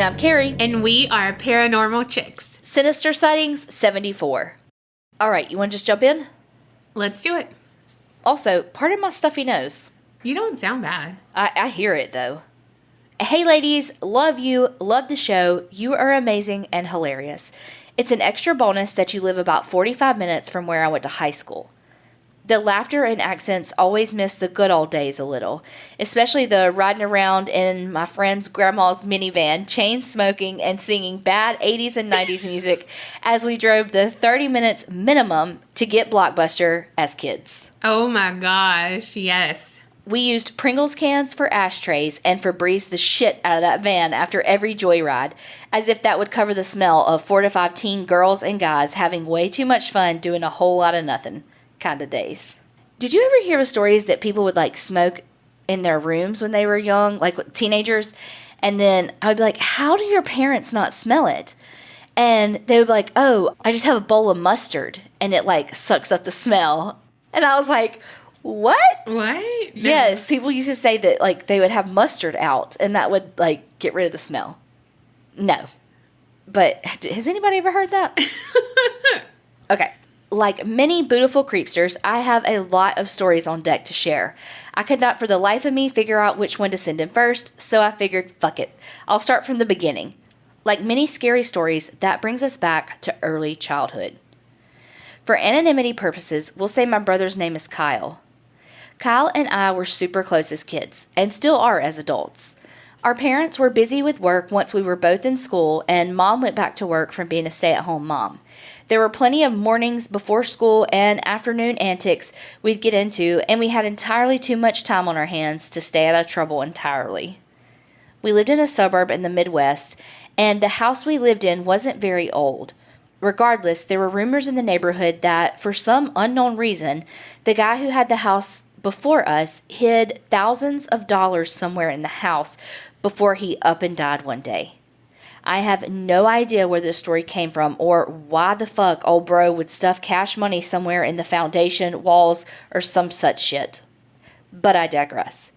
I'm Carrie. And we are Paranormal Chicks. Sinister Sightings 74. All right, you want to just jump in? Let's do it. Also, pardon my stuffy nose. You don't sound bad. I hear it, though. Hey, ladies. Love you. Love the show. You are amazing and hilarious. It's an extra bonus that you live about 45 minutes from where I went to high school. The laughter and accents always miss the good old days a little, especially the riding around in my friend's grandma's minivan, chain smoking and singing bad 80s and 90s music as we drove the 30 minutes minimum to get Blockbuster as kids. Oh my gosh, yes. We used Pringles cans for ashtrays and Febreze the shit out of that van after every joyride, as if that would cover the smell of 4 to 5 teen girls and guys having way too much fun doing a whole lot of nothing kind of days. Did you ever hear of stories that people would like smoke in their rooms when they were young, like teenagers? And then I would be like, how do your parents not smell it? And they would be like, oh, I just have a bowl of mustard and it like sucks up the smell. And I was like, what? What? Yes, people used to say that like they would have mustard out and that would like get rid of the smell. No. But has anybody ever heard that? Okay. Like many beautiful creepsters, I have a lot of stories on deck to share. I could not for the life of me figure out which one to send in first, so I figured, fuck it. I'll start from the beginning. Like many scary stories, that brings us back to early childhood. For anonymity purposes, we'll say my brother's name is Kyle. Kyle and I were super close as kids, and still are as adults. Our parents were busy with work once we were both in school, and Mom went back to work from being a stay-at-home mom. There were plenty of mornings before school and afternoon antics we'd get into, and we had entirely too much time on our hands to stay out of trouble entirely. We lived in a suburb in the Midwest, and the house we lived in wasn't very old. Regardless, there were rumors in the neighborhood that, for some unknown reason, the guy who had the house before us hid thousands of dollars somewhere in the house before he up and died one day. I have no idea where this story came from or why the fuck old bro would stuff cash money somewhere in the foundation, walls, or some such shit. But I digress.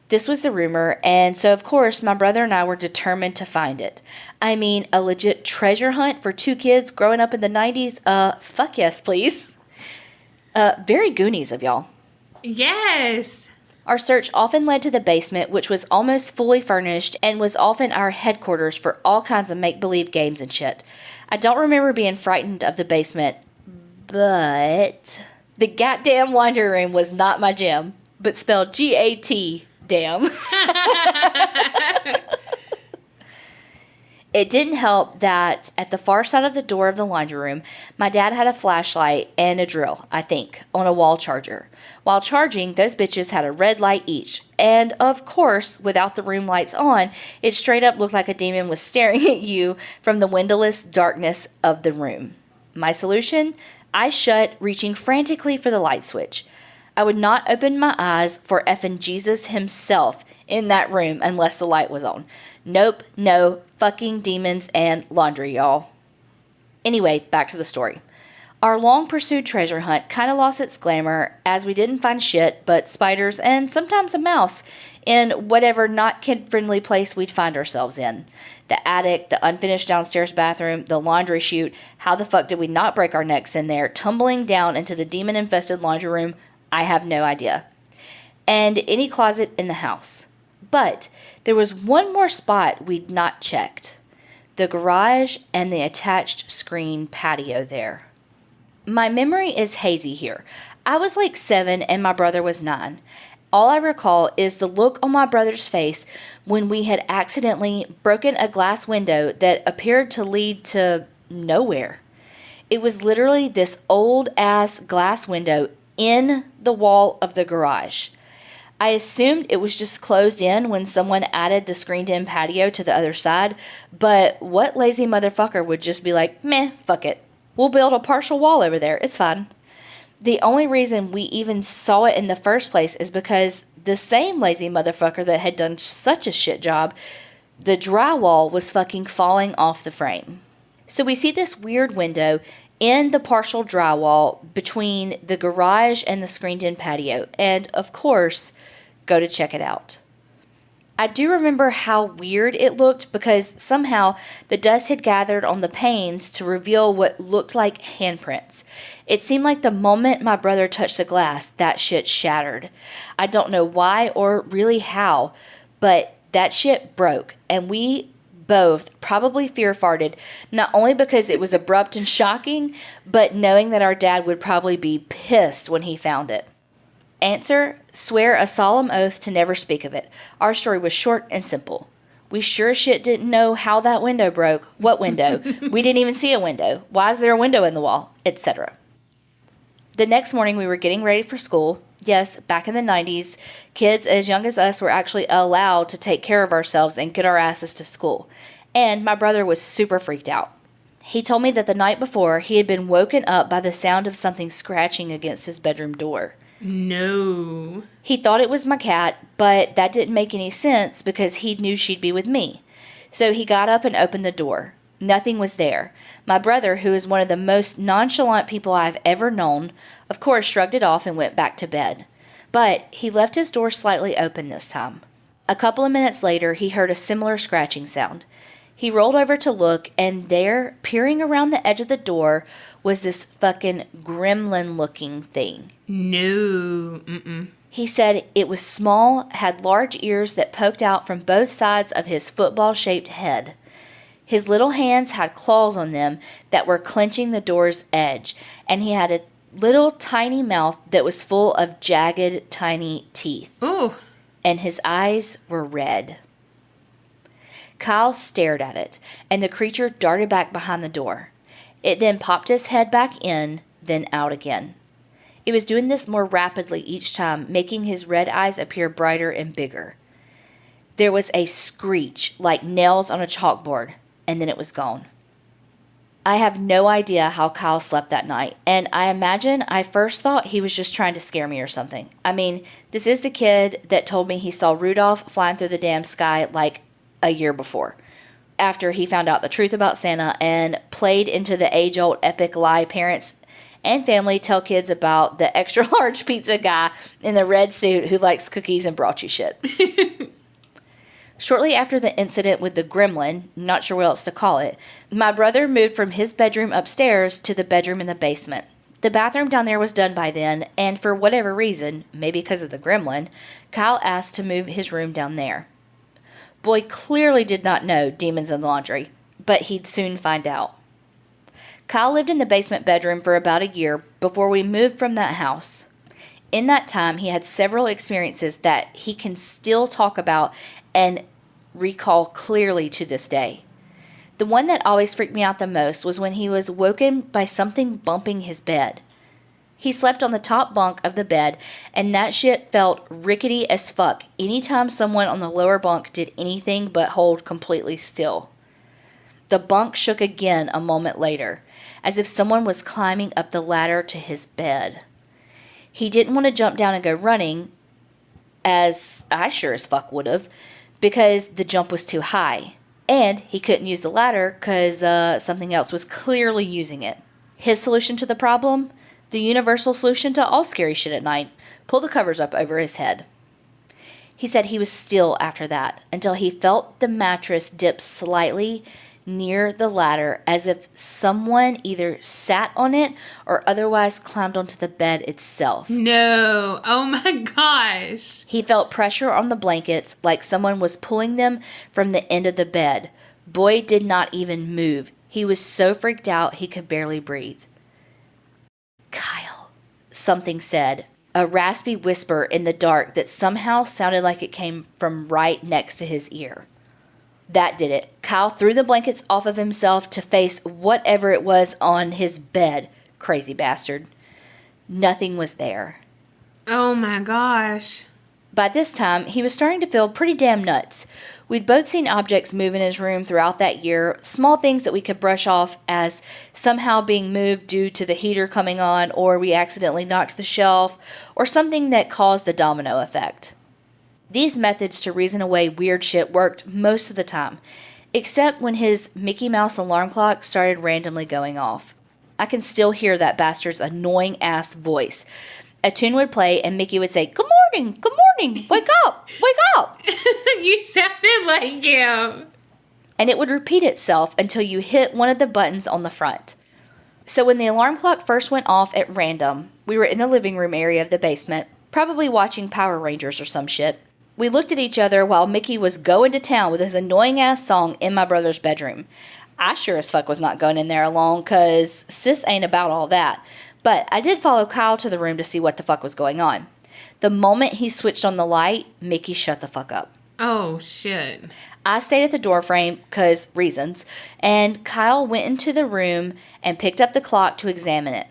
This was the rumor, and so of course my brother and I were determined to find it. I mean, a legit treasure hunt for 2 kids growing up in the 90s? Fuck yes, please. Very Goonies of y'all. Yes. Our search often led to the basement, which was almost fully furnished and was often our headquarters for all kinds of make-believe games and shit. I don't remember being frightened of the basement, but the goddamn laundry room was not my jam, but spelled G-A-T, damn. It didn't help that at the far side of the door of the laundry room, my dad had a flashlight and a drill, I think, on a wall charger. While charging, those bitches had a red light each. And, of course, without the room lights on, it straight up looked like a demon was staring at you from the windowless darkness of the room. My solution? I shut, reaching frantically for the light switch. I would not open my eyes for effing Jesus himself in that room unless the light was on. Nope, no, fucking demons and laundry, y'all. Anyway, back to the story. Our long-pursued treasure hunt kind of lost its glamour as we didn't find shit but spiders and sometimes a mouse in whatever not kid-friendly place we'd find ourselves in. The attic, the unfinished downstairs bathroom, the laundry chute. How the fuck did we not break our necks in there, tumbling down into the demon-infested laundry room? I have no idea. And any closet in the house. But there was one more spot we'd not checked. The garage and the attached screen patio there. My memory is hazy here. I was like 7 and my brother was 9. All I recall is the look on my brother's face when we had accidentally broken a glass window that appeared to lead to nowhere. It was literally this old-ass glass window in the wall of the garage. I assumed it was just closed in when someone added the screened-in patio to the other side, but what lazy motherfucker would just be like, meh, fuck it. We'll build a partial wall over there. It's fine. The only reason we even saw it in the first place is because the same lazy motherfucker that had done such a shit job, the drywall was fucking falling off the frame. So we see this weird window in the partial drywall between the garage and the screened-in patio, and of course, go to check it out. I do remember how weird it looked because somehow the dust had gathered on the panes to reveal what looked like handprints. It seemed like the moment my brother touched the glass, that shit shattered. I don't know why or really how, but that shit broke, and we both probably fear farted, not only because it was abrupt and shocking, but knowing that our dad would probably be pissed when he found it. Answer, swear a solemn oath to never speak of it. Our story was short and simple. We sure shit didn't know how that window broke, what window, we didn't even see a window, why is there a window in the wall, etc. The next morning we were getting ready for school. Yes, back in the 90s, kids as young as us were actually allowed to take care of ourselves and get our asses to school. And my brother was super freaked out. He told me that the night before he had been woken up by the sound of something scratching against his bedroom door. No. He thought it was my cat, but that didn't make any sense because he knew she'd be with me. So he got up and opened the door. Nothing was there. My brother, who is one of the most nonchalant people I've ever known, of course shrugged it off and went back to bed. But he left his door slightly open this time. A couple of minutes later, he heard a similar scratching sound. He rolled over to look, and there, peering around the edge of the door, was this fucking gremlin-looking thing. No. Mm-mm. He said it was small, had large ears that poked out from both sides of his football-shaped head. His little hands had claws on them that were clenching the door's edge, and he had a little tiny mouth that was full of jagged, tiny teeth. Ooh. And his eyes were red. Kyle stared at it, and the creature darted back behind the door. It then popped its head back in, then out again. It was doing this more rapidly each time, making his red eyes appear brighter and bigger. There was a screech like nails on a chalkboard, and then it was gone. I have no idea how Kyle slept that night, and I imagine I first thought he was just trying to scare me or something. I mean, this is the kid that told me he saw Rudolph flying through the damn sky like a year before, after he found out the truth about Santa and played into the age-old epic lie parents and family tell kids about the extra-large pizza guy in the red suit who likes cookies and brought you shit. Shortly after the incident with the gremlin, not sure what else to call it, my brother moved from his bedroom upstairs to the bedroom in the basement. The bathroom down there was done by then, and for whatever reason, maybe because of the gremlin, Kyle asked to move his room down there. Boy clearly did not know demons and laundry, but he'd soon find out. Kyle lived in the basement bedroom for about a year before we moved from that house. In that time, he had several experiences that he can still talk about and recall clearly to this day. The one that always freaked me out the most was when he was woken by something bumping his bed. He slept on the top bunk of the bed, and that shit felt rickety as fuck anytime someone on the lower bunk did anything but hold completely still. The bunk shook again a moment later, as if someone was climbing up the ladder to his bed. He didn't want to jump down and go running, as I sure as fuck would have, because the jump was too high, and he couldn't use the ladder because something else was clearly using it. His solution to the problem? The universal solution to all scary shit at night: pull the covers up over his head. He said he was still after that until he felt the mattress dip slightly near the ladder, as if someone either sat on it or otherwise climbed onto the bed itself. No. Oh my gosh. He felt pressure on the blankets like someone was pulling them from the end of the bed. Boy did not even move. He was so freaked out he could barely breathe. Kyle, something said, a raspy whisper in the dark that somehow sounded like it came from right next to his ear. That did it. Kyle threw the blankets off of himself to face whatever it was on his bed. Crazy bastard. Nothing was there. Oh my gosh. By this time, he was starting to feel pretty damn nuts. We'd both seen objects move in his room throughout that year, small things that we could brush off as somehow being moved due to the heater coming on, or we accidentally knocked the shelf, or something that caused a domino effect. These methods to reason away weird shit worked most of the time, except when his Mickey Mouse alarm clock started randomly going off. I can still hear that bastard's annoying-ass voice. A tune would play and Mickey would say, "Good morning, wake up, wake up." You like him. And it would repeat itself until you hit one of the buttons on the front. So when the alarm clock first went off at random, we were in the living room area of the basement, probably watching Power Rangers or some shit. We looked at each other while Mickey was going to town with his annoying-ass song in my brother's bedroom. I sure as fuck was not going in there alone, cause sis ain't about all that. But I did follow Kyle to the room to see what the fuck was going on. The moment he switched on the light, Mickey shut the fuck up. Oh, shit. I stayed at the doorframe, cause reasons, and Kyle went into the room and picked up the clock to examine it.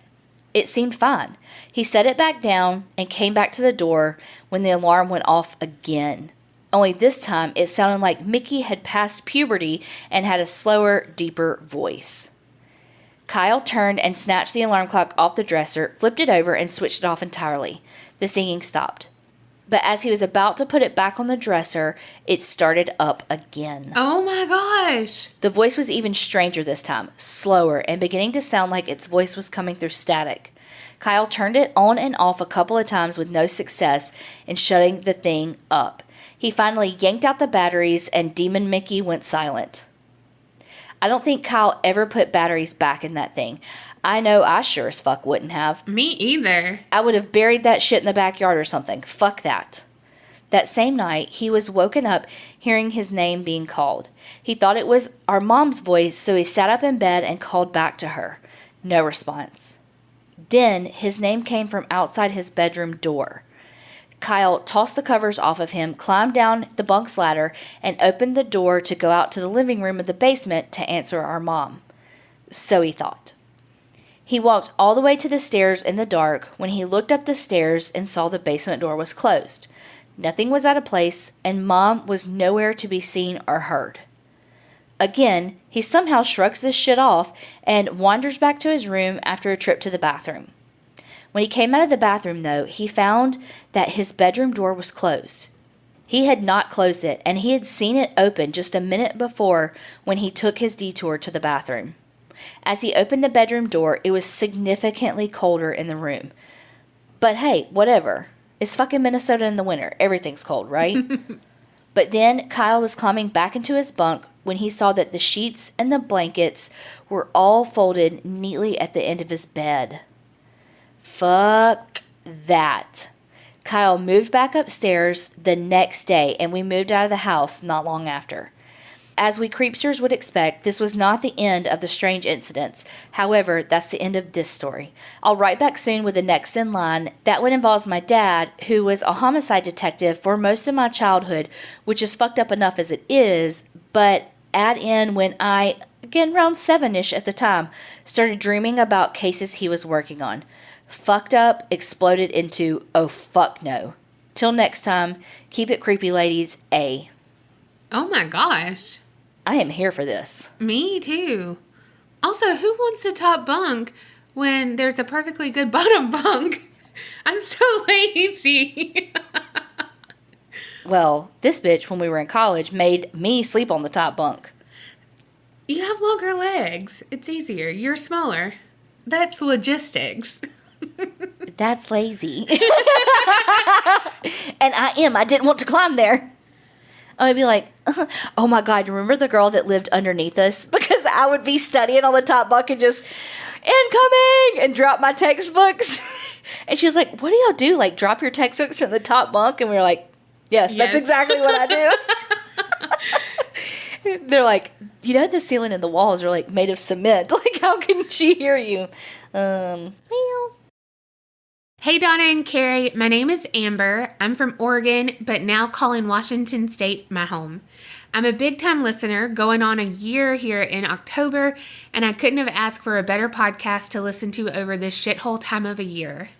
It seemed fine. He set it back down and came back to the door when the alarm went off again. Only this time, it sounded like Mickey had passed puberty and had a slower, deeper voice. Kyle turned and snatched the alarm clock off the dresser, flipped it over, and switched it off entirely. The singing stopped. But as he was about to put it back on the dresser, it started up again. Oh my gosh. The voice was even stranger this time, slower, and beginning to sound like its voice was coming through static. Kyle turned it on and off a couple of times with no success in shutting the thing up. He finally yanked out the batteries and Demon Mickey went silent. I don't think Kyle ever put batteries back in that thing. I know I sure as fuck wouldn't have. Me either. I would have buried that shit in the backyard or something. Fuck that. That same night, he was woken up hearing his name being called. He thought it was our mom's voice, so he sat up in bed and called back to her. No response. Then his name came from outside his bedroom door. Kyle tossed the covers off of him, climbed down the bunk's ladder, and opened the door to go out to the living room of the basement to answer our mom. So he thought. He walked all the way to the stairs in the dark when he looked up the stairs and saw the basement door was closed. Nothing was out of place, and Mom was nowhere to be seen or heard. Again, he somehow shrugs this shit off and wanders back to his room after a trip to the bathroom. When he came out of the bathroom, though, he found that his bedroom door was closed. He had not closed it, and he had seen it open just a minute before when he took his detour to the bathroom. As he opened the bedroom door, it was significantly colder in the room. But hey, whatever. It's fucking Minnesota in the winter. Everything's cold, right? But then Kyle was climbing back into his bunk when he saw that the sheets and the blankets were all folded neatly at the end of his bed. Fuck that. Kyle moved back upstairs the next day, and we moved out of the house not long after. As we creepsters would expect, this was not the end of the strange incidents. However, that's the end of this story. I'll write back soon with the next in line. That one involves my dad, who was a homicide detective for most of my childhood, which is fucked up enough as it is, but add in when I, again around 7-ish at the time, started dreaming about cases he was working on. Fucked up exploded into, oh fuck no. Till next time, keep it creepy, ladies. A. Oh my gosh. I am here for this. Me too. Also, who wants a top bunk when there's a perfectly good bottom bunk? I'm so lazy. Well, this bitch, when we were in college, made me sleep on the top bunk. You have longer legs. It's easier. You're smaller. That's logistics. That's lazy. And I am. I didn't want to climb there. I'd be like, oh my God, remember the girl that lived underneath us? Because I would be studying on the top bunk and just, incoming, and drop my textbooks. And she was like, what do y'all do? Like, drop your textbooks from the top bunk? And we were like, yes. That's exactly what I do. They're like, you know, the ceiling and the walls are like made of cement. Like, how can she hear you? Well. Hey, Donna and Carrie. My name is Amber. I'm from Oregon, but now calling Washington State my home. I'm a big-time listener, going on a year here in October, and I couldn't have asked for a better podcast to listen to over this shithole time of a year.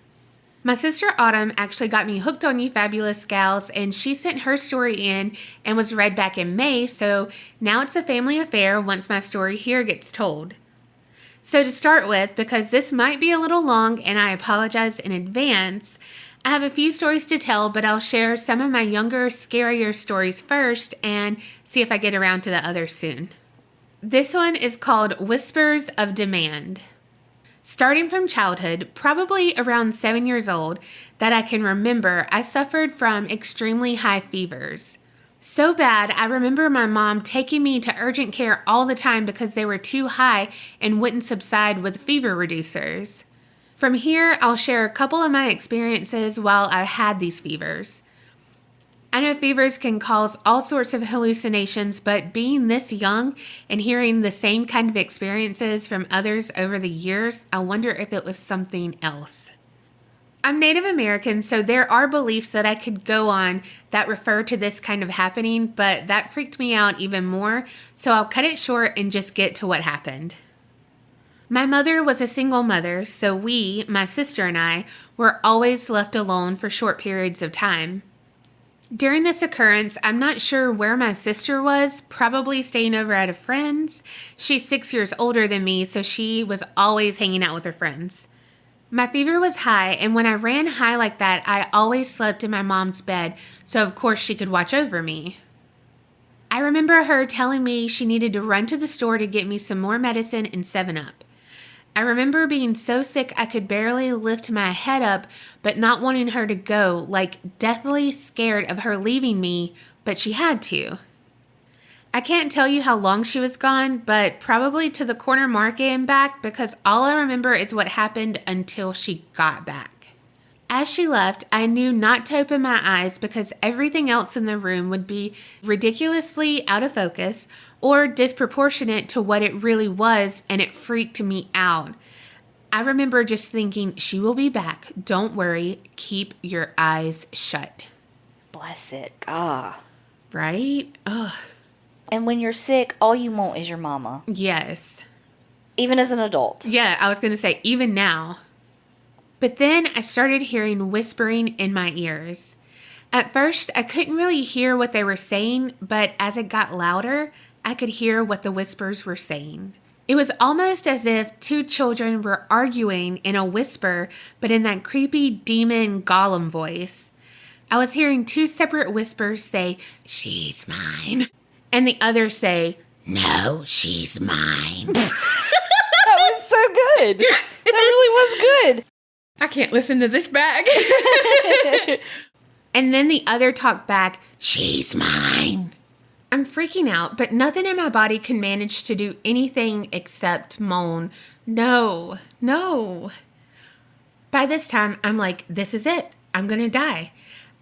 My sister Autumn actually got me hooked on you fabulous gals, and she sent her story in and was read back in May, so now it's a family affair once my story here gets told. So to start with, because this might be a little long and I apologize in advance, I have a few stories to tell, but I'll share some of my younger, scarier stories first and see if I get around to the others soon. This one is called Whispers of Demand. Starting from childhood, probably around 7 years old, that I can remember, I suffered from extremely high fevers. So bad, I remember my mom taking me to urgent care all the time because they were too high and wouldn't subside with fever reducers. From here, I'll share a couple of my experiences while I had these fevers. I know fevers can cause all sorts of hallucinations, but being this young and hearing the same kind of experiences from others over the years, I wonder if it was something else. I'm Native American, so there are beliefs that I could go on that refer to this kind of happening, but that freaked me out even more, so I'll cut it short and just get to what happened. My mother was a single mother, so we, my sister and I, were always left alone for short periods of time. During this occurrence, I'm not sure where my sister was, probably staying over at a friend's. She's 6 years older than me, so she was always hanging out with her friends. My fever was high, and when I ran high like that, I always slept in my mom's bed, so of course she could watch over me. I remember her telling me she needed to run to the store to get me some more medicine and 7-Up. I remember being so sick I could barely lift my head up, but not wanting her to go, like deathly scared of her leaving me, but she had to. I can't tell you how long she was gone, but probably to the corner market and back, because all I remember is what happened until she got back. As she left, I knew not to open my eyes because everything else in the room would be ridiculously out of focus or disproportionate to what it really was, and it freaked me out. I remember just thinking, she will be back. Don't worry. Keep your eyes shut. Bless it. God. Right? Ugh. And when you're sick, all you want is your mama. Yes. Even as an adult. Yeah, I was going to say, even now. But then I started hearing whispering in my ears. At first, I couldn't really hear what they were saying, but as it got louder, I could hear what the whispers were saying. It was almost as if two children were arguing in a whisper, but in that creepy demon Gollum voice. I was hearing two separate whispers say, "She's mine," and the other say, "No, she's mine." That was so good. That really was good. I can't listen to this back. And then the other talked back, "She's mine." I'm freaking out, but nothing in my body can manage to do anything except moan, "No, no." By this time, I'm like, this is it. I'm going to die.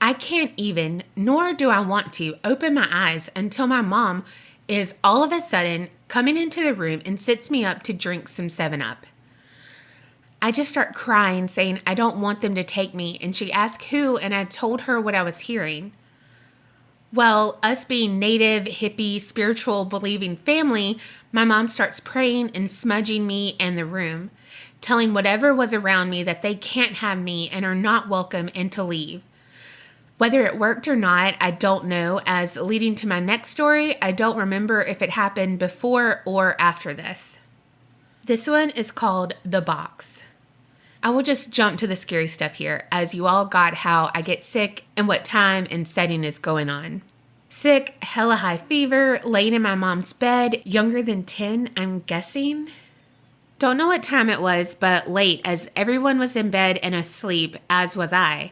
I can't even, nor do I want to, open my eyes until my mom is all of a sudden coming into the room and sits me up to drink some 7-Up. I just start crying, saying I don't want them to take me, and she asked who, and I told her what I was hearing. Well, us being native, hippie, spiritual, believing family, my mom starts praying and smudging me and the room, telling whatever was around me that they can't have me and are not welcome and to leave. Whether it worked or not, I don't know, as leading to my next story, I don't remember if it happened before or after this. This one is called The Box. I will just jump to the scary stuff here, as you all got how I get sick and what time and setting is going on. Sick, hella high fever, laying in my mom's bed, younger than 10, I'm guessing. Don't know what time it was, but late, as everyone was in bed and asleep, as was I.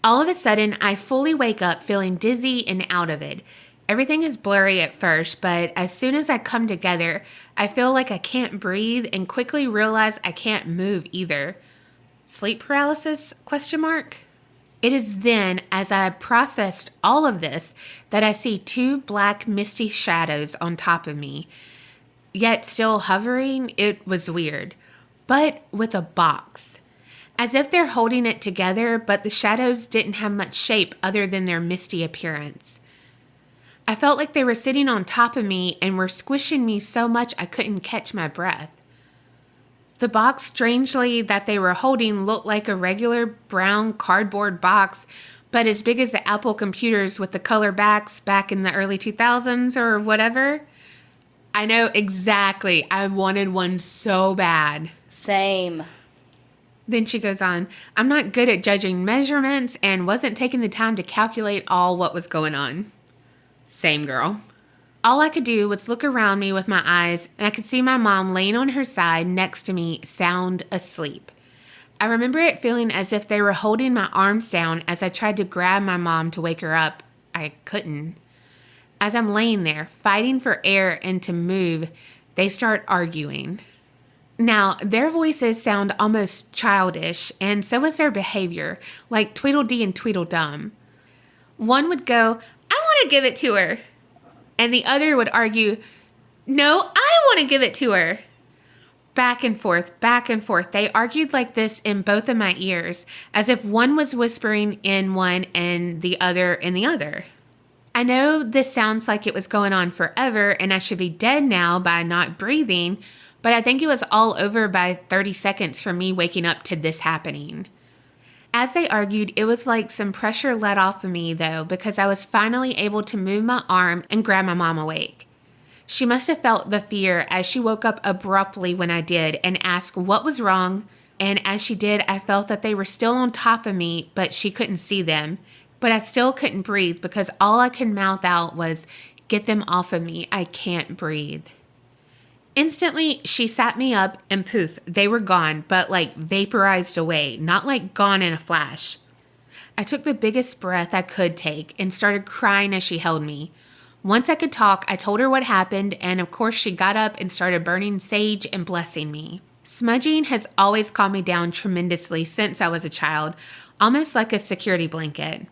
All of a sudden, I fully wake up feeling dizzy and out of it. Everything is blurry at first, but as soon as I come together, I feel like I can't breathe and quickly realize I can't move either. Sleep paralysis? ? It is then, as I processed all of this, that I see two black misty shadows on top of me. Yet still hovering, it was weird. But with a box. As if they're holding it together, but the shadows didn't have much shape other than their misty appearance. I felt like they were sitting on top of me and were squishing me so much I couldn't catch my breath. The box, strangely, that they were holding looked like a regular brown cardboard box, but as big as the Apple computers with the color backs back in the early 2000s or whatever. I know exactly. I wanted one so bad. Same. Then she goes on, I'm not good at judging measurements and wasn't taking the time to calculate all what was going on. Same girl. All I could do was look around me with my eyes, and I could see my mom laying on her side next to me, sound asleep. I remember it feeling as if they were holding my arms down as I tried to grab my mom to wake her up. I couldn't. As I'm laying there, fighting for air and to move, they start arguing. Now, their voices sound almost childish, and so is their behavior, like Tweedledee and Tweedledum. One would go, "I want to give it to her." And the other would argue, "No, I want to give it to her." Back and forth, back and forth. They argued like this in both of my ears, as if one was whispering in one and the other in the other. I know this sounds like it was going on forever and I should be dead now by not breathing, but I think it was all over by 30 seconds from me waking up to this happening. As they argued, it was like some pressure let off of me, though, because I was finally able to move my arm and grab my mom awake. She must have felt the fear as she woke up abruptly when I did and asked what was wrong, and as she did, I felt that they were still on top of me, but she couldn't see them. But I still couldn't breathe because all I could mouth out was, "Get them off of me, I can't breathe." Instantly, she sat me up and poof, they were gone, but like vaporized away, not like gone in a flash. I took the biggest breath I could take and started crying as she held me. Once I could talk, I told her what happened, and of course she got up and started burning sage and blessing me. Smudging has always calmed me down tremendously since I was a child, almost like a security blanket.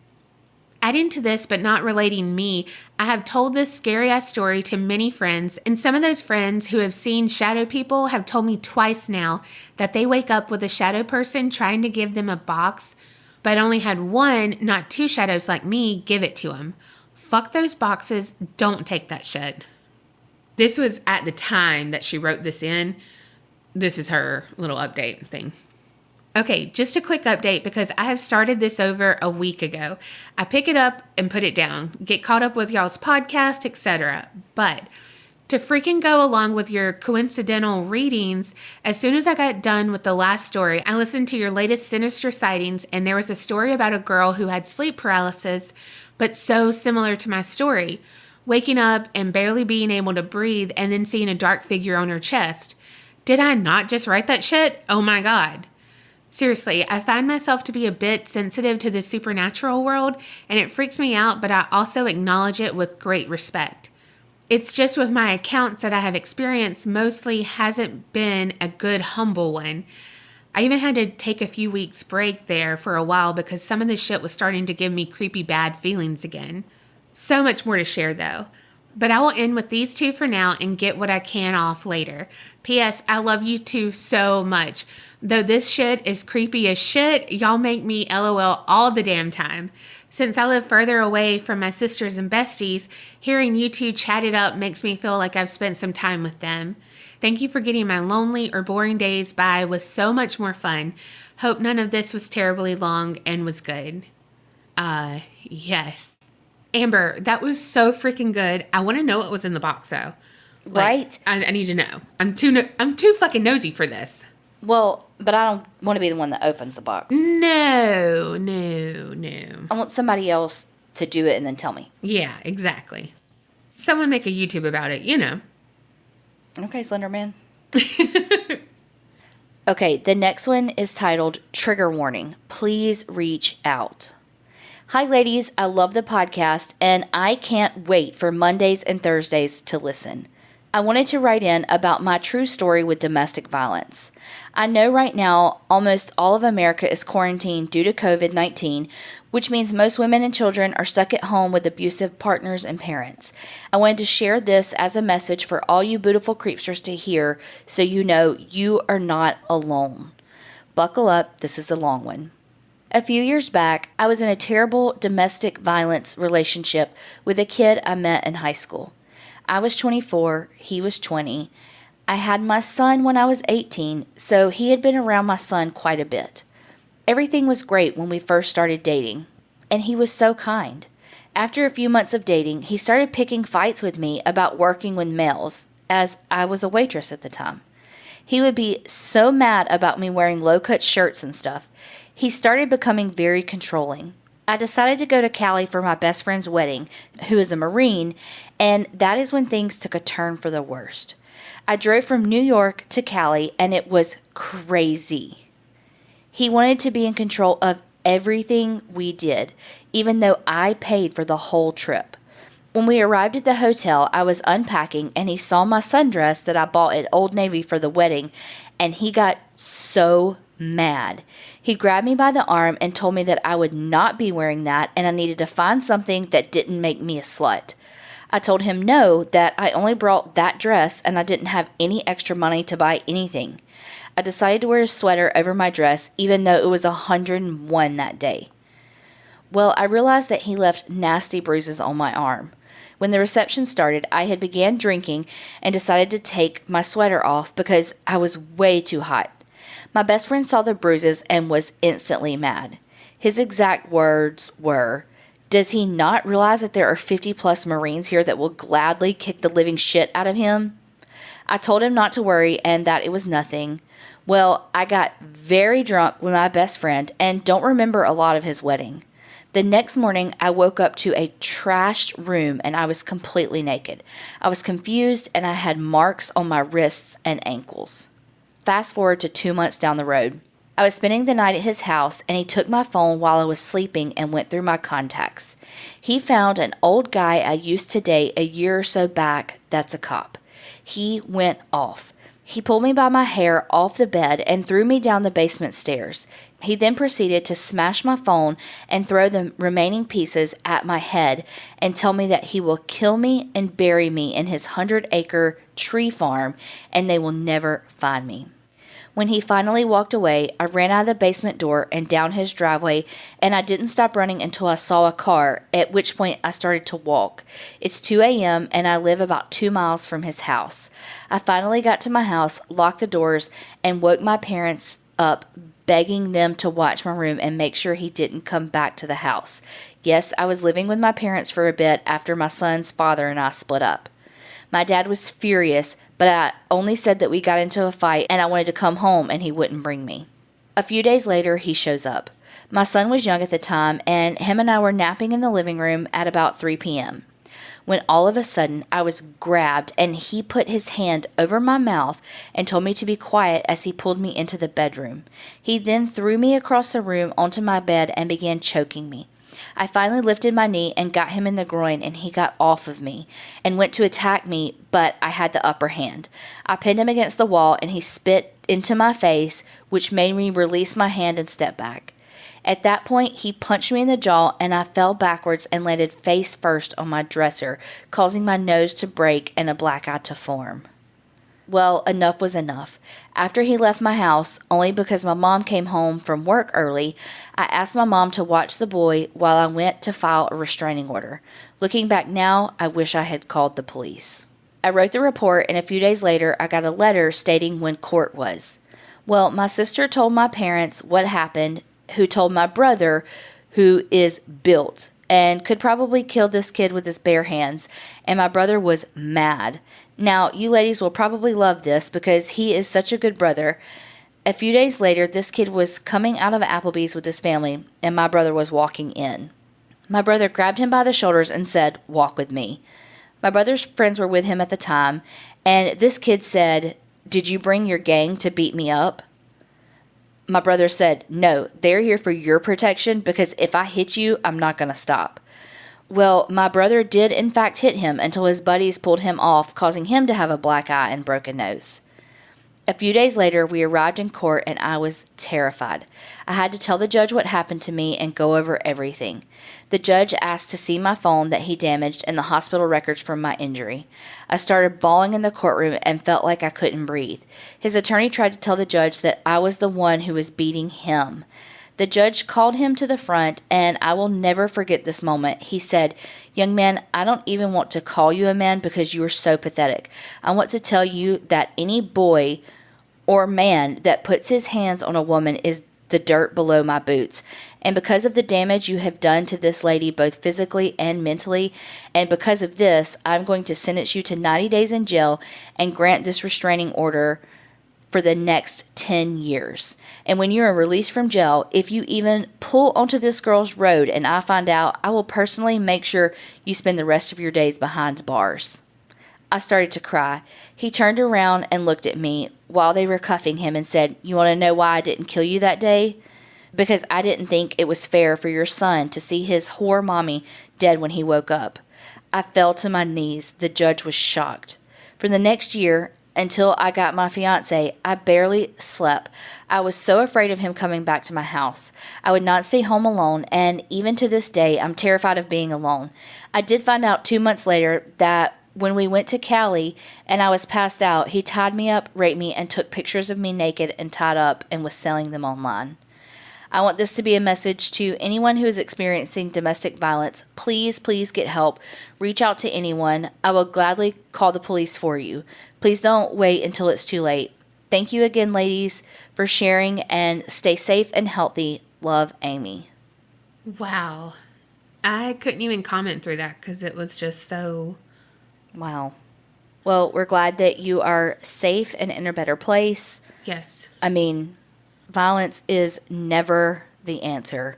Adding to this, but not relating me, I have told this scary-ass story to many friends, and some of those friends who have seen shadow people have told me twice now that they wake up with a shadow person trying to give them a box, but only had one, not two shadows like me, give it to them. Fuck those boxes, don't take that shit. This was at the time that she wrote this in. This is her little update thing. Okay, just a quick update because I have started this over a week ago. I pick it up and put it down, get caught up with y'all's podcast, etc. But to freaking go along with your coincidental readings, as soon as I got done with the last story, I listened to your latest Sinister Sightings, and there was a story about a girl who had sleep paralysis, but so similar to my story, waking up and barely being able to breathe and then seeing a dark figure on her chest. Did I not just write that shit? Oh my God. Seriously, I find myself to be a bit sensitive to the supernatural world, and it freaks me out, but I also acknowledge it with great respect. It's just with my accounts that I have experienced mostly hasn't been a good, humble one. I even had to take a few weeks break there for a while because some of this shit was starting to give me creepy bad feelings again. So much more to share though. But I will end with these two for now and get what I can off later. P.S. I love you two so much. Though this shit is creepy as shit, y'all make me LOL all the damn time. Since I live further away from my sisters and besties, hearing you two chat it up makes me feel like I've spent some time with them. Thank you for getting my lonely or boring days by with so much more fun. Hope none of this was terribly long and was good. Yes. Amber, that was so freaking good. I want to know what was in the box though. Right? I need to know. I'm too fucking nosy for this. Well, but I don't want to be the one that opens the box. No. I want somebody else to do it and then tell me. Yeah, exactly. Someone make a YouTube about it, you know. Okay, Slenderman. Okay, the next one is titled Trigger Warning. Please reach out. Hi, ladies. I love the podcast, and I can't wait for Mondays and Thursdays to listen. I wanted to write in about my true story with domestic violence. I know right now almost all of America is quarantined due to COVID-19, which means most women and children are stuck at home with abusive partners and parents. I wanted to share this as a message for all you beautiful creepsters to hear so you know you are not alone. Buckle up, this is a long one. A few years back, I was in a terrible domestic violence relationship with a kid I met in high school. I was 24, he was 20. I had my son when I was 18, so he had been around my son quite a bit. Everything was great when we first started dating, and he was so kind. After a few months of dating, he started picking fights with me about working with males, as I was a waitress at the time. He would be so mad about me wearing low-cut shirts and stuff. He started becoming very controlling. I decided to go to Cali for my best friend's wedding, who is a Marine, and that is when things took a turn for the worst. I drove from New York to Cali, and it was crazy. He wanted to be in control of everything we did, even though I paid for the whole trip. When we arrived at the hotel, I was unpacking and he saw my sundress that I bought at Old Navy for the wedding, and he got so mad. He grabbed me by the arm and told me that I would not be wearing that and I needed to find something that didn't make me a slut. I told him no, that I only brought that dress and I didn't have any extra money to buy anything. I decided to wear a sweater over my dress even though it was 101 that day. Well, I realized that he left nasty bruises on my arm. When the reception started, I had began drinking and decided to take my sweater off because I was way too hot. My best friend saw the bruises and was instantly mad. His exact words were, "Does he not realize that there are 50 plus Marines here that will gladly kick the living shit out of him?" I told him not to worry and that it was nothing. Well, I got very drunk with my best friend and don't remember a lot of his wedding. The next morning, I woke up to a trashed room and I was completely naked. I was confused and I had marks on my wrists and ankles. Fast forward to 2 months down the road. I was spending the night at his house and he took my phone while I was sleeping and went through my contacts. He found an old guy I used to date a year or so back that's a cop. He went off. He pulled me by my hair off the bed and threw me down the basement stairs. He then proceeded to smash my phone and throw the remaining pieces at my head and tell me that he will kill me and bury me in his 100-acre tree farm and they will never find me. When he finally walked away, I ran out of the basement door and down his driveway, and I didn't stop running until I saw a car, at which point I started to walk. It's 2 a.m., and I live about 2 miles from his house. I finally got to my house, locked the doors, and woke my parents up, begging them to watch my room and make sure he didn't come back to the house. Yes, I was living with my parents for a bit after my son's father and I split up. My dad was furious, but I only said that we got into a fight and I wanted to come home and he wouldn't bring me. A few days later, he shows up. My son was young at the time and him and I were napping in the living room at about 3 p.m. when all of a sudden I was grabbed and he put his hand over my mouth and told me to be quiet as he pulled me into the bedroom. He then threw me across the room onto my bed and began choking me. I finally lifted my knee and got him in the groin and he got off of me and went to attack me, but I had the upper hand. I pinned him against the wall and he spit into my face, which made me release my hand and step back. At that point, he punched me in the jaw and I fell backwards and landed face first on my dresser, causing my nose to break and a black eye to form. Well, enough was enough. After he left my house, only because my mom came home from work early, I asked my mom to watch the boy while I went to file a restraining order. Looking back now, I wish I had called the police. I wrote the report and a few days later, I got a letter stating when court was. Well, my sister told my parents what happened, who told my brother, who is built and could probably kill this kid with his bare hands, and my brother was mad. Now, you ladies will probably love this because he is such a good brother. A few days later, this kid was coming out of Applebee's with his family, and my brother was walking in. My brother grabbed him by the shoulders and said, "Walk with me." My brother's friends were with him at the time, and this kid said, "Did you bring your gang to beat me up?" My brother said, "No, they're here for your protection because if I hit you, I'm not going to stop." Well, my brother did in fact hit him until his buddies pulled him off, causing him to have a black eye and broken nose. A few days later, we arrived in court and I was terrified. I had to tell the judge what happened to me and go over everything. The judge asked to see my phone that he damaged and the hospital records from my injury. I started bawling in the courtroom and felt like I couldn't breathe. His attorney tried to tell the judge that I was the one who was beating him. The judge called him to the front, and I will never forget this moment. He said, "Young man, I don't even want to call you a man because you are so pathetic. I want to tell you that any boy or man that puts his hands on a woman is the dirt below my boots. And because of the damage you have done to this lady, both physically and mentally, and because of this, I'm going to sentence you to 90 days in jail and grant this restraining order for the next 10 years. And when you are released from jail, if you even pull onto this girl's road and I find out, I will personally make sure you spend the rest of your days behind bars." I started to cry. He turned around and looked at me while they were cuffing him and said, "You want to know why I didn't kill you that day? Because I didn't think it was fair for your son to see his whore mommy dead when he woke up. I fell to my knees. The judge was shocked. For the next year, until I got my fiancé, I barely slept. I was so afraid of him coming back to my house. I would not stay home alone, and even to this day, I'm terrified of being alone. I did find out 2 months later that when we went to Cali and I was passed out, he tied me up, raped me, and took pictures of me naked and tied up and was selling them online. I want this to be a message to anyone who is experiencing domestic violence. Please, please get help. Reach out to anyone. I will gladly call the police for you. Please don't wait until it's too late. Thank you again, ladies, for sharing, and stay safe and healthy. Love, Amy. Wow. I couldn't even comment through that because it was just so... Wow. Well, we're glad that you are safe and in a better place. Yes. I mean, violence is never the answer.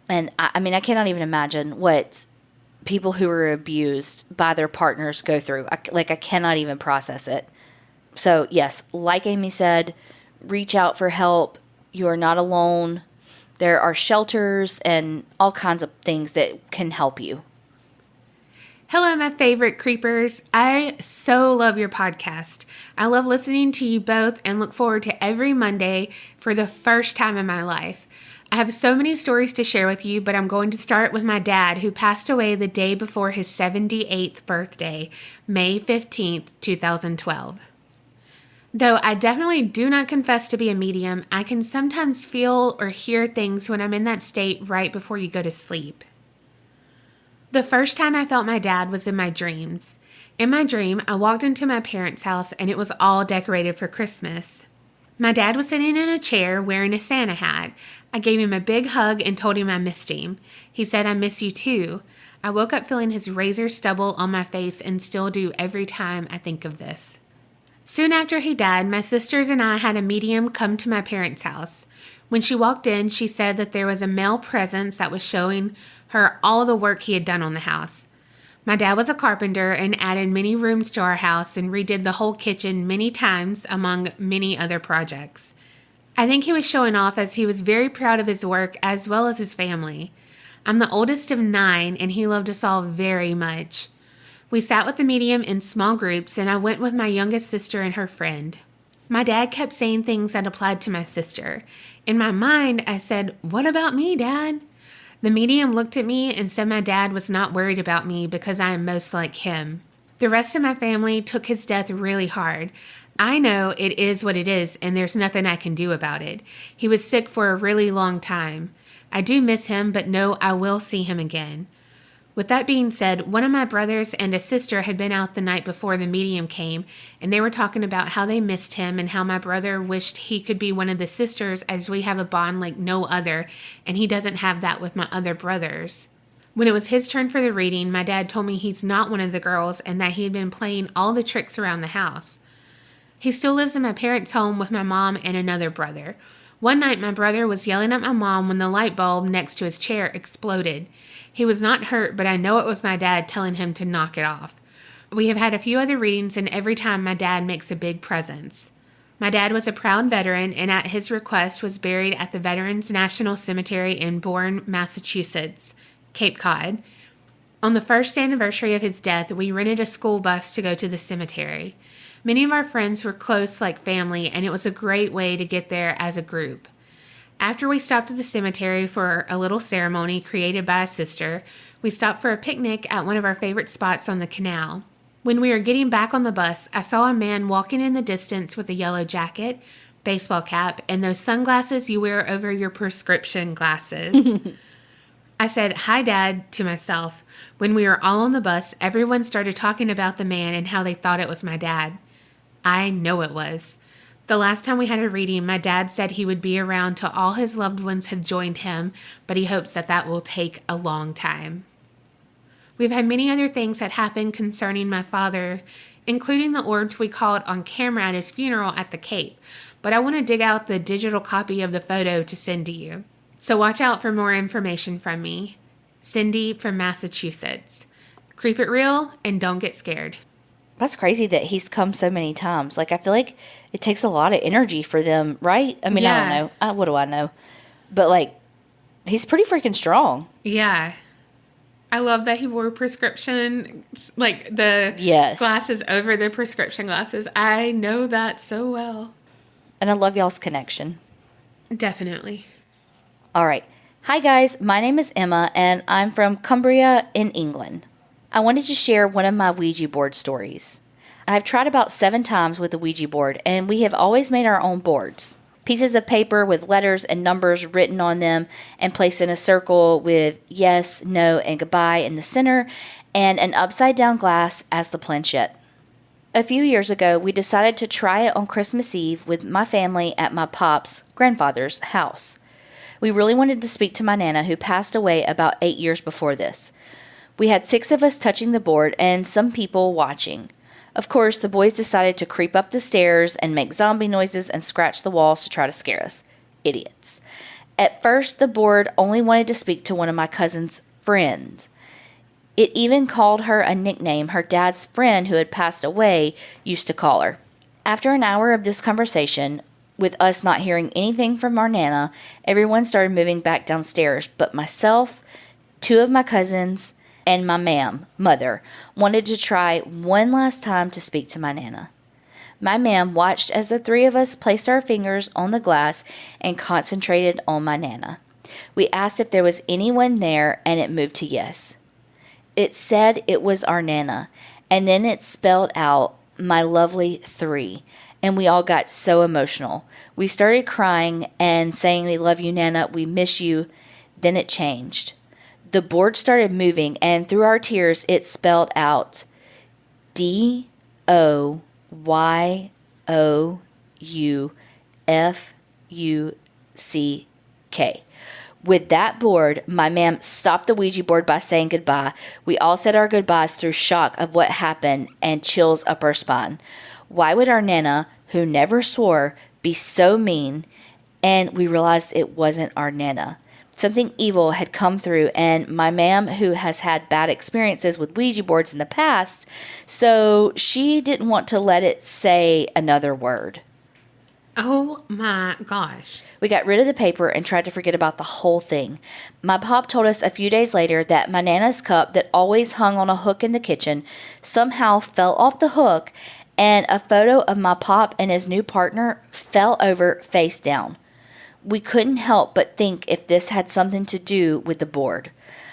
And I cannot even imagine what people who are abused by their partners go through. I cannot even process it. So, yes, like Amy said, reach out for help. You are not alone. There are shelters and all kinds of things that can help you. Hello, my favorite creepers. I so love your podcast. I love listening to you both and look forward to every Monday for the first time in my life. I have so many stories to share with you, but I'm going to start with my dad, who passed away the day before his 78th birthday, May 15th, 2012. Though I definitely do not confess to be a medium, I can sometimes feel or hear things when I'm in that state right before you go to sleep. The first time I felt my dad was in my dreams. In my dream, I walked into my parents' house and it was all decorated for Christmas. My dad was sitting in a chair wearing a Santa hat. I gave him a big hug and told him I missed him. He said, "I miss you too." I woke up feeling his razor stubble on my face and still do every time I think of this. Soon after he died, my sisters and I had a medium come to my parents' house. When she walked in, she said that there was a male presence that was showing her all the work he had done on the house. My dad was a carpenter and added many rooms to our house and redid the whole kitchen many times, among many other projects. I think he was showing off as he was very proud of his work as well as his family. I'm the oldest of 9 and he loved us all very much. We sat with the medium in small groups and I went with my youngest sister and her friend. My dad kept saying things that applied to my sister. In my mind, I said, "What about me, Dad?" The medium looked at me and said my dad was not worried about me because I am most like him. The rest of my family took his death really hard. I know it is what it is and there's nothing I can do about it. He was sick for a really long time. I do miss him, but know I will see him again. With that being said, one of my brothers and a sister had been out the night before the medium came, and they were talking about how they missed him and how my brother wished he could be one of the sisters as we have a bond like no other, and he doesn't have that with my other brothers. When it was his turn for the reading, my dad told me he's not one of the girls and that he had been playing all the tricks around the house. He still lives in my parents' home with my mom and another brother. One night, my brother was yelling at my mom when the light bulb next to his chair exploded. He was not hurt, but I know it was my dad telling him to knock it off. We have had a few other readings, and every time my dad makes a big presence. My dad was a proud veteran, and at his request was buried at the Veterans National Cemetery in Bourne, Massachusetts, Cape Cod. On the first anniversary of his death, we rented a school bus to go to the cemetery. Many of our friends were close like family, and it was a great way to get there as a group. After we stopped at the cemetery for a little ceremony created by a sister, we stopped for a picnic at one of our favorite spots on the canal. When we were getting back on the bus, I saw a man walking in the distance with a yellow jacket, baseball cap, and those sunglasses you wear over your prescription glasses. I said, "Hi, Dad," to myself. When we were all on the bus, everyone started talking about the man and how they thought it was my dad. I know it was. The last time we had a reading, my dad said he would be around till all his loved ones had joined him, but he hopes that that will take a long time. We've had many other things that happened concerning my father, including the orbs we caught on camera at his funeral at the Cape, but I want to dig out the digital copy of the photo to send to you. So watch out for more information from me. Cindy from Massachusetts. Creep it real and don't get scared. That's crazy that he's come so many times. I feel like it takes a lot of energy for them, right? I don't know. What do I know? But, he's pretty freaking strong. Yeah. I love that he wore prescription, like the Yes. glasses over the prescription glasses. I know that so well. And I love y'all's connection. Definitely. All right. Hi, guys. My name is Emma, and I'm from Cumbria in England. I wanted to share one of my Ouija board stories. I've tried about 7 times with the Ouija board, and we have always made our own boards. Pieces of paper with letters and numbers written on them and placed in a circle with yes, no, and goodbye in the center, and an upside-down glass as the planchette. A few years ago, we decided to try it on Christmas Eve with my family at my pop's grandfather's house. We really wanted to speak to my Nana, who passed away about 8 years before this. We had 6 of us touching the board and some people watching. Of course, the boys decided to creep up the stairs and make zombie noises and scratch the walls to try to scare us. Idiots. At first, the board only wanted to speak to one of my cousin's friends. It even called her a nickname her dad's friend who had passed away used to call her. After an hour of this conversation, with us not hearing anything from our Nana, everyone started moving back downstairs, but myself, 2 of my cousins, and my mother, wanted to try one last time to speak to my Nana. My ma'am watched as the 3 of us placed our fingers on the glass and concentrated on my Nana. We asked if there was anyone there, and it moved to yes. It said it was our Nana, and then it spelled out my lovely 3, and we all got so emotional. We started crying and saying, "We love you, Nana, we miss you." Then it changed. The board started moving, and through our tears, it spelled out DOYOUFUCK. With that board, my ma'am stopped the Ouija board by saying goodbye. We all said our goodbyes through shock of what happened and chills up our spine. Why would our Nana, who never swore, be so mean? And we realized it wasn't our Nana. Something evil had come through, and my ma'am, who has had bad experiences with Ouija boards in the past, so she didn't want to let it say another word. Oh my gosh. We got rid of the paper and tried to forget about the whole thing. My pop told us a few days later that my Nana's cup that always hung on a hook in the kitchen somehow fell off the hook, and a photo of my pop and his new partner fell over face down. We couldn't help but think if this had something to do with the board.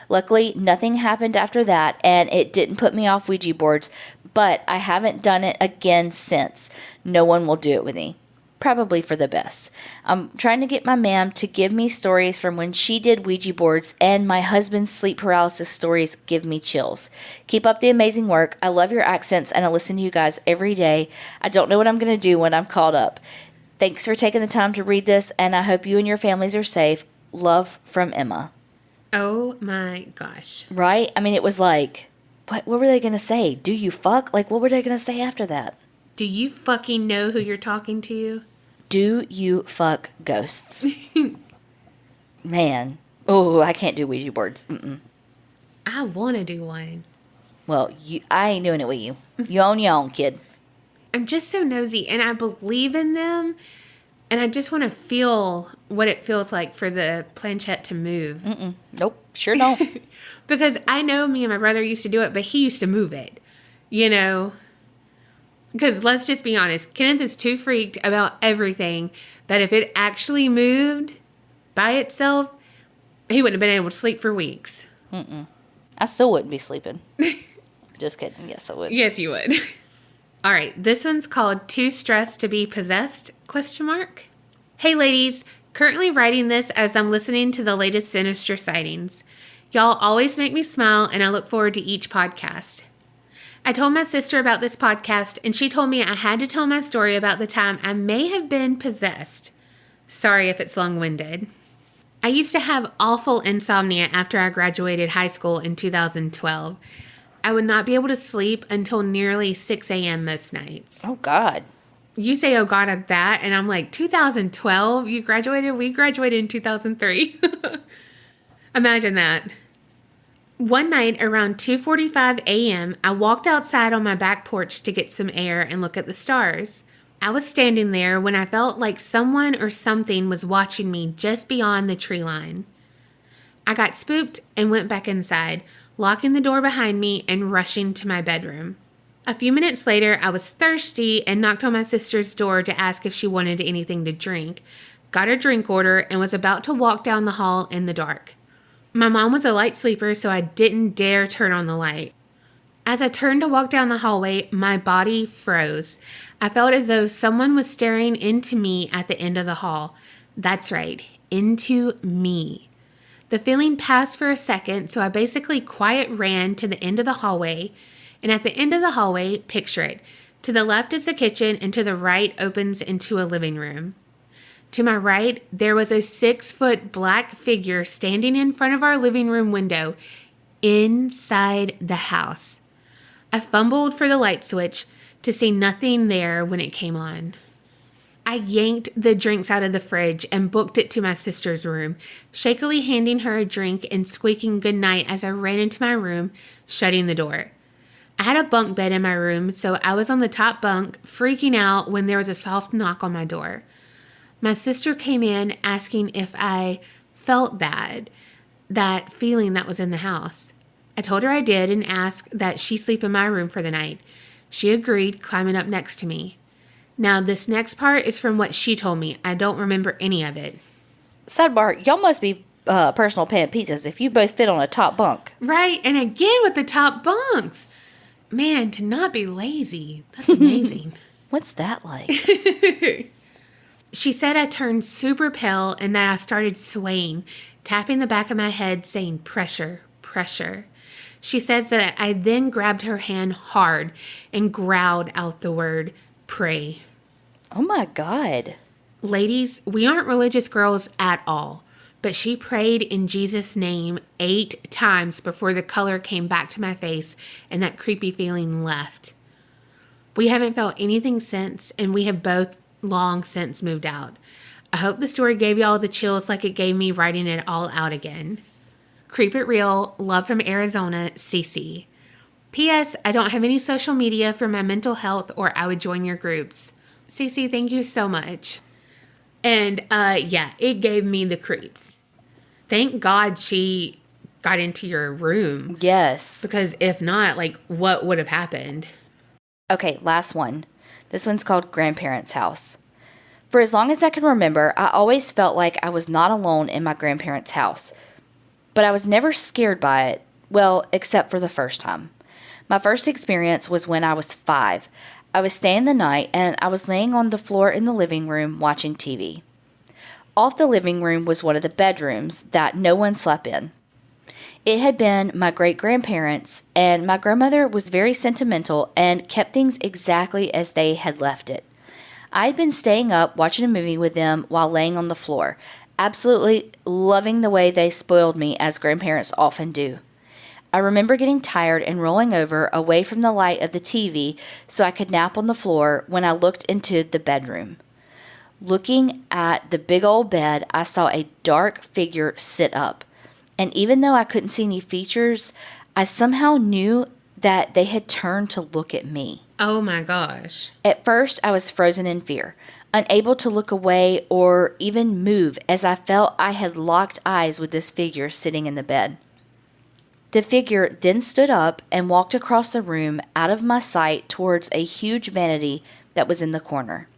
Luckily, nothing happened after that, and it didn't put me off Ouija boards, but I haven't done it again since. No one will do it with me. Probably for the best. I'm trying to get my ma'am to give me stories from when she did Ouija boards, and my husband's sleep paralysis stories give me chills. Keep up the amazing work. I love your accents, and I listen to you guys every day. I don't know what I'm going to do when I'm called up. Thanks for taking the time to read this, and I hope you and your families are safe. Love from Emma. Oh my gosh. Right? I mean, it was like, what were they going to say? Do you fuck? Like, what were they going to say after that? Do you fucking know who you're talking to? Do you fuck ghosts? Man. Oh, I can't do Ouija boards. Mm-mm. I want to do one. Well, I ain't doing it with you. You own your own, kid. I'm just so nosy, and I believe in them, and I just want to feel what it feels like for the planchette to move. Mm-mm. Nope, sure don't. Because I know me and my brother used to do it, but he used to move it, you know? Because let's just be honest, Kenneth is too freaked about everything that if it actually moved by itself, he wouldn't have been able to sleep for weeks. Mm-mm. I still wouldn't be sleeping. Just kidding. Yes, I would. Yes, you would. All right, this one's called Too Stressed to Be Possessed, ? Hey ladies, currently writing this as I'm listening to the latest Sinister Sightings. Y'all always make me smile, and I look forward to each podcast. I told my sister about this podcast, and she told me I had to tell my story about the time I may have been possessed. Sorry if it's long-winded. I used to have awful insomnia after I graduated high school in 2012. I would not be able to sleep until nearly 6 a.m. most nights. Oh, God. You say, oh, God, at that, and I'm like, 2012? You graduated? We graduated in 2003. Imagine that. One night around 2:45 a.m., I walked outside on my back porch to get some air and look at the stars. I was standing there when I felt like someone or something was watching me just beyond the tree line. I got spooked and went back inside, locking the door behind me and rushing to my bedroom. A few minutes later, I was thirsty and knocked on my sister's door to ask if she wanted anything to drink, got a drink order, and was about to walk down the hall in the dark. My mom was a light sleeper, so I didn't dare turn on the light. As I turned to walk down the hallway, my body froze. I felt as though someone was staring into me at the end of the hall. That's right, into me. The feeling passed for a second, so I basically quiet ran to the end of the hallway. And at the end of the hallway, picture it. To the left is the kitchen, and to the right opens into a living room. To my right, there was a 6-foot black figure standing in front of our living room window, inside the house. I fumbled for the light switch to see nothing there when it came on. I yanked the drinks out of the fridge and booked it to my sister's room, shakily handing her a drink and squeaking goodnight as I ran into my room, shutting the door. I had a bunk bed in my room, so I was on the top bunk, freaking out when there was a soft knock on my door. My sister came in asking if I felt that feeling that was in the house. I told her I did and asked that she sleep in my room for the night. She agreed, climbing up next to me. Now, this next part is from what she told me. I don't remember any of it. Sidebar, y'all must be personal pan pizzas if you both fit on a top bunk. Right, and again with the top bunks. Man, to not be lazy. That's amazing. What's that like? She said I turned super pale and that I started swaying, tapping the back of my head, saying pressure, pressure. She says that I then grabbed her hand hard and growled out the word pray. Oh my God. Ladies, we aren't religious girls at all, but she prayed in Jesus' name 8 times before the color came back to my face and that creepy feeling left. We haven't felt anything since, and we have both long since moved out. I hope the story gave y'all the chills like it gave me writing it all out again. Creep it real. Love from Arizona, Cece. P.S. I don't have any social media for my mental health or I would join your groups. Cece, thank you so much. And yeah, it gave me the creeps. Thank God she got into your room. Yes. Because if not, like, what would have happened? Okay, last one. This one's called Grandparents' House. For as long as I can remember, I always felt like I was not alone in my grandparents' house. But I was never scared by it, well, except for the first time. My first experience was when I was 5. I was staying the night and I was laying on the floor in the living room watching TV. Off the living room was one of the bedrooms that no one slept in. It had been my great-grandparents, and my grandmother was very sentimental and kept things exactly as they had left it. I had been staying up watching a movie with them while laying on the floor, absolutely loving the way they spoiled me as grandparents often do. I remember getting tired and rolling over away from the light of the TV so I could nap on the floor when I looked into the bedroom. Looking at the big old bed, I saw a dark figure sit up. And even though I couldn't see any features, I somehow knew that they had turned to look at me. Oh my gosh. At first, I was frozen in fear, unable to look away or even move as I felt I had locked eyes with this figure sitting in the bed. The figure then stood up and walked across the room out of my sight towards a huge vanity that was in the corner.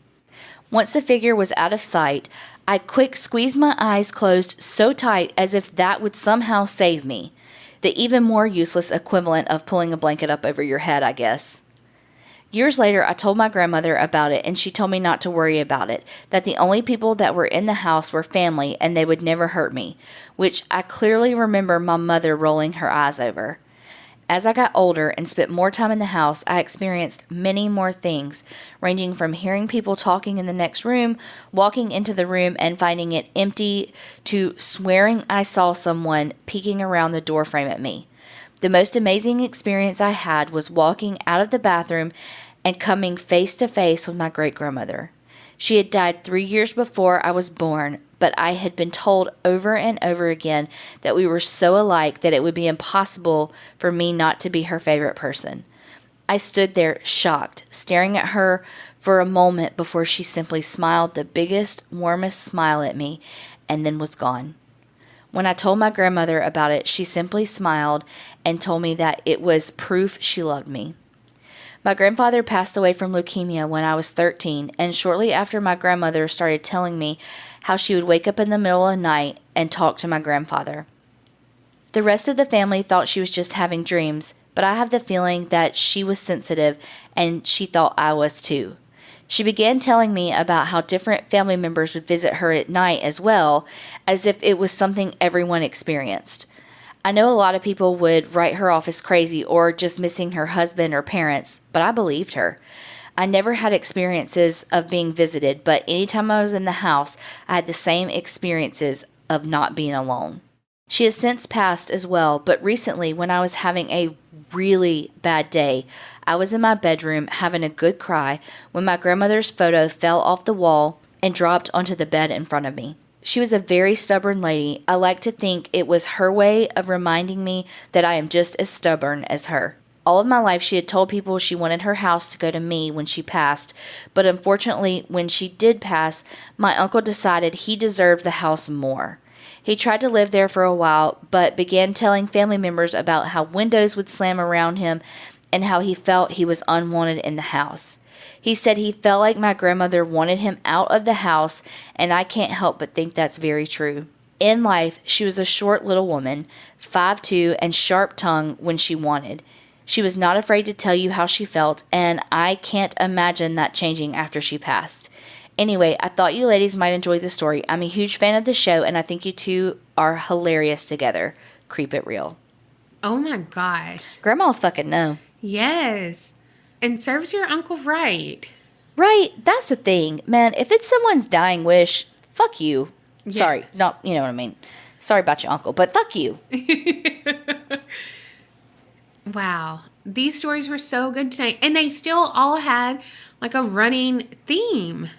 Once the figure was out of sight, I quick squeezed my eyes closed so tight as if that would somehow save me. The even more useless equivalent of pulling a blanket up over your head, I guess. Years later, I told my grandmother about it, and she told me not to worry about it, that the only people that were in the house were family and they would never hurt me, which I clearly remember my mother rolling her eyes over. As I got older and spent more time in the house, I experienced many more things, ranging from hearing people talking in the next room, walking into the room and finding it empty, to swearing I saw someone peeking around the doorframe at me. The most amazing experience I had was walking out of the bathroom and coming face to face with my great-grandmother. She had died 3 years before I was born, but I had been told over and over again that we were so alike that it would be impossible for me not to be her favorite person. I stood there shocked, staring at her for a moment before she simply smiled the biggest, warmest smile at me and then was gone. When I told my grandmother about it, she simply smiled and told me that it was proof she loved me. My grandfather passed away from leukemia when I was 13, and shortly after my grandmother started telling me how she would wake up in the middle of the night and talk to my grandfather. The rest of the family thought she was just having dreams, but I have the feeling that she was sensitive and she thought I was too. She began telling me about how different family members would visit her at night as well, as if it was something everyone experienced. I know a lot of people would write her off as crazy or just missing her husband or parents, but I believed her. I never had experiences of being visited, but anytime I was in the house, I had the same experiences of not being alone. She has since passed as well, but recently when I was having a really bad day, I was in my bedroom having a good cry when my grandmother's photo fell off the wall and dropped onto the bed in front of me. She was a very stubborn lady. I like to think it was her way of reminding me that I am just as stubborn as her. All of my life she had told people she wanted her house to go to me when she passed, but unfortunately when she did pass, my uncle decided he deserved the house more. He tried to live there for a while, but began telling family members about how windows would slam around him and how he felt he was unwanted in the house. He said he felt like my grandmother wanted him out of the house, and I can't help but think that's very true. In life, she was a short little woman, 5'2", and sharp-tongued when she wanted. She was not afraid to tell you how she felt, and I can't imagine that changing after she passed. Anyway, I thought you ladies might enjoy the story. I'm a huge fan of the show, and I think you two are hilarious together. Creep it real. Oh my gosh. Grandma's fucking no. Yes. And serves your uncle right. Right, that's the thing. Man, if it's someone's dying wish, fuck you. Yeah. Sorry, not, you know what I mean. Sorry about your uncle, but fuck you. Wow. These stories were so good tonight. And they still all had like a running theme.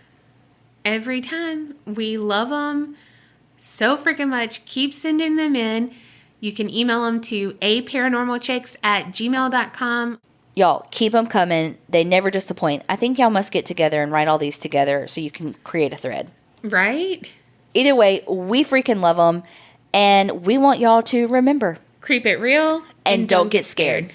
Every time. We love them so freaking much. Keep sending them in. You can email them to aparanormalchicks@gmail.com. Y'all, keep them coming. They never disappoint. I think y'all must get together and write all these together so you can create a thread. Right? Either way, we freaking love them, and we want y'all to remember. Creep it real. And don't get scared.